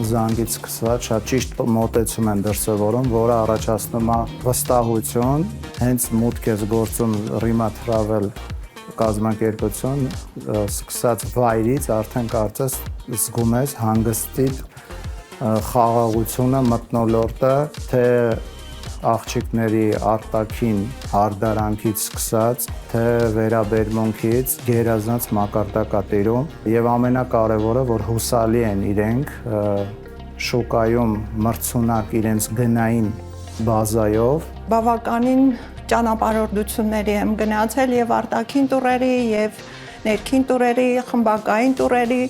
զանգից սկսած շատ ճիշտ մոտեցում են դրսևորում, որը առաջացնում է վստահություն, հենց մուտք ես գործում Rima Travel կազմակերպություն, սկսած վայրից արդեն կարծես զգում ես հանգստի խաղաղությունը, մթնոլորտը, թե աղջիկների արտաքին հարդարանքից սկսած, թե վերաբերմունքից գերազանց մակարդակատիրում եւ ամենակարևորը, որ հուսալի են իրենք շուկայում մրցունակ իրենց գնային բազայով բավականին ճանապարհորդությունների եմ գնացել եւ արտաքին տուրերի եւ ներքին տուրերի, խմբակային տուրերի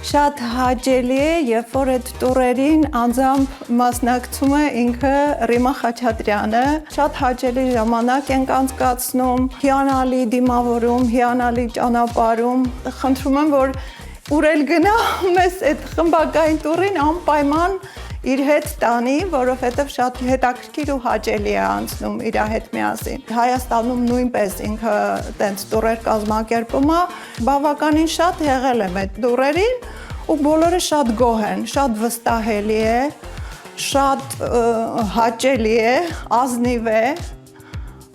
շատ հաճելի է, երբ որ այդ տուրերին անձամբ մասնակցում է ինքը Ռիմա Խաչատրյանը, շատ հաճելի ժամանակ ենք անցկացնում, հիանալի դիմավորում, հիանալի ճանապարհում, խնդրում եմ, որ ուր էլ գնա, մեզ այդ խմբակային տուրին անպայման իր հետ տանի, որովհետև շատ հետաքրքիր ու հաճելի է անցնում իր հետ միասին։ Հայաստանում նույնպես ինքը տենց տուրեր կազմակերպում է, բավականին շատ եղել եմ այդ տուրերին ու բոլորը շատ գոհ են, շատ վստահելի է, շատ հաճելի է, ազնիվ է։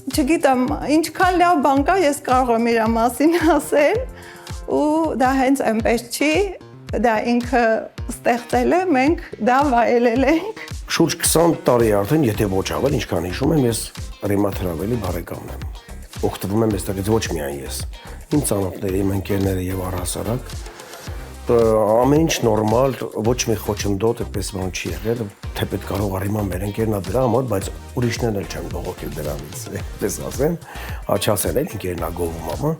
Չգիտեմ, ինչքան լավ բան կա, ես կարող եմ իր մասին ասել ու դա հենց այնպես չի, դա ինքը ստեղծել է, մենք դա վայելել ենք։ Շուրջ 20 տարի արդեն, եթե ոչ ավել, ինչքան հիշում եմ, ես Rima Travel-ի բարեկամն եմ։ Օգտվում եմ այստեղից ոչ միայն ես, իմ ծանոթները, իմ ընկերները եւ առհասարակ ամեն ինչ նորմալ, ոչ մի խոչընդոտ այդպես բան չի եղել, թեպետ կարող է Rima մեր ընկերն է դրա համար, բայց ուրիշներն էլ չեն բողոքել դրանից, այդպես ասեմ, հաճասել են ընկերն է գովում ամա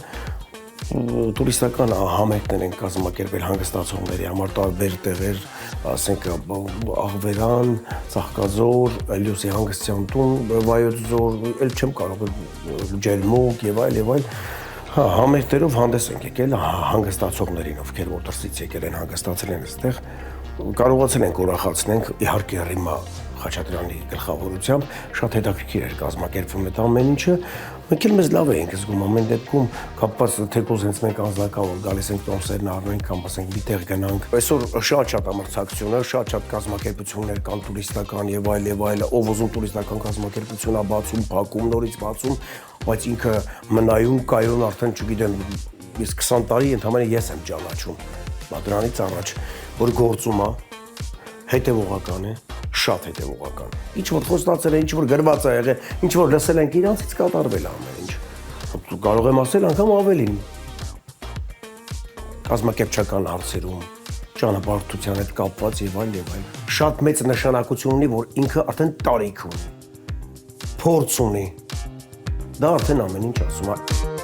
տուրիստական համերգներ են կազմակերպել հանգստացողների համար տարբեր տեղեր, ասենք Աղվերան, Ծաղկաձոր, Լյուսի հանգստյան տուն, Վայոց ձոր, էլ չեմ կարող Ջերմուկ եւ այլ, համերգներով հանդես ենք եկել հանգստացողներին, ովքեր որ դրսից եկել են հանգստացել են այստեղ, կարողացել ենք ուրախացնենք, իհարկե Rima Խաչատրյանի գլխավորությամբ շատ հետաքրքիր էր կազմակերպվում այդ ամեն ինչը, մենք էլ մեզ լավ էինք զգում ամեն դեպքում կապված թեկուզ հենց մենք անձնական որ գալիս ենք տոմսերն առնենք կամ ասենք մի տեղ գնանք այսօր շատ ամրցակցություններ, շատ կազմակերպություններ կան տուրիստական եւ այլ, ով ուզում տուրիստական կազմակերպություն է բացում, փակում, նորից բացում, բայց ինքը մնայուն կայուն արդեն չգիտեմ, իսկ 20 տարի ընդհանրապես ես եմ ճանաչում, դրանից առաջ որ գործում է, հետևողական է շատ հետևողական։ Ինչ որ խոստացել է, ինչ որ գրված է եղել, ինչ որ լսել ենք իրանցից կատարվել է ամեն ինչ։ Կարող եմ ասել անգամ ավելին։ Կազմակերպչական հարցերում, ճանապարհորդության հետ կապված եւ այլ։ Շատ մեծ նշանակություն ունի, որ ինքը արդեն տարիք ունի, փորձ ունի։ Դա արդեն ամեն ինչ ասում է։